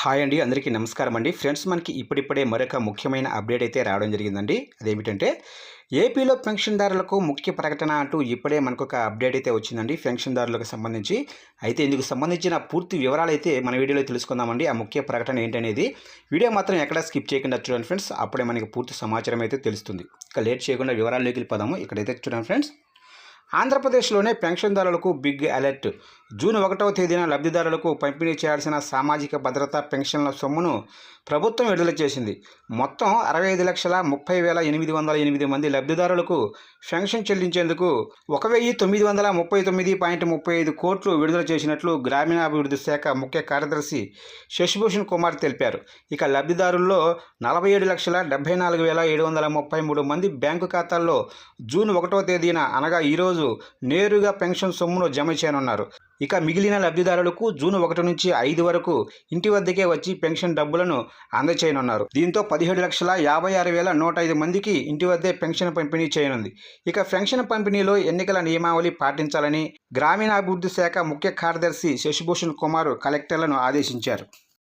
Hi అండి, అందరికీ నమస్కారం అండి. ఫ్రెండ్స్, మనకి ఇప్పుడిప్పుడే మరొక ముఖ్యమైన అప్డేట్ అయితే రావడం జరిగిందండి. అదేమిటంటే ఏపీలో పెన్షన్దారులకు ముఖ్య ప్రకటన అంటూ ఇప్పుడే మనకొక అప్డేట్ అయితే వచ్చిందండి పెన్షన్దారులకు సంబంధించి. అయితే ఇందుకు సంబంధించిన పూర్తి వివరాలు అయితే మన వీడియోలో తెలుసుకుందామండి. ఆ ముఖ్య ప్రకటన ఏంటనేది వీడియో మాత్రం ఎక్కడ స్కిప్ చేయకుండా చూడండి ఫ్రెండ్స్. అప్పుడే మనకి పూర్తి సమాచారం అయితే తెలుస్తుంది. ఇక లేట్ చేయకుండా వివరాల్లోకి వెళ్ళిపోదాము. ఇక్కడైతే చూడండి ఫ్రెండ్స్, ఆంధ్రప్రదేశ్లోనే పెన్షన్దారులకు బిగ్ అలర్ట్. జూన్ 1వ తేదీన లబ్ధిదారులకు పంపిణీ చేయాల్సిన సామాజిక భద్రత పెన్షన్ల సొమ్మును ప్రభుత్వం విడుదల చేసింది. మొత్తం 65,30,808 మంది లబ్ధిదారులకు పెన్షన్ చెల్లించేందుకు 1,939.35 కోట్లు విడుదల చేసినట్లు గ్రామీణాభివృద్ధి శాఖ ముఖ్య కార్యదర్శి శశిభూషణ్ కుమార్ తెలిపారు. ఇక లబ్ధిదారుల్లో 47,74,733 మంది బ్యాంకు ఖాతాల్లో జూన్ 1వ తేదీన అనగా ఈరోజు నేరుగా పెన్షన్ సొమ్మును జమ చేయనున్నారు. ఇక మిగిలిన లబ్ధిదారులకు జూన్ 1 నుంచి 5 వరకు ఇంటి వద్దకే వచ్చి పెన్షన్ డబ్బులను అందచేయనున్నారు. దీంతో 17,56,105 మందికి ఇంటి వద్దే పెన్షన్ పంపిణీ చేయనుంది. ఇక పెన్షన్ పంపిణీలో ఎన్నికల నియమావళి పాటించాలని గ్రామీణాభివృద్ధి శాఖ ముఖ్య కార్యదర్శి శశిభూషణ్ కుమార్ కలెక్టర్లను ఆదేశించారు.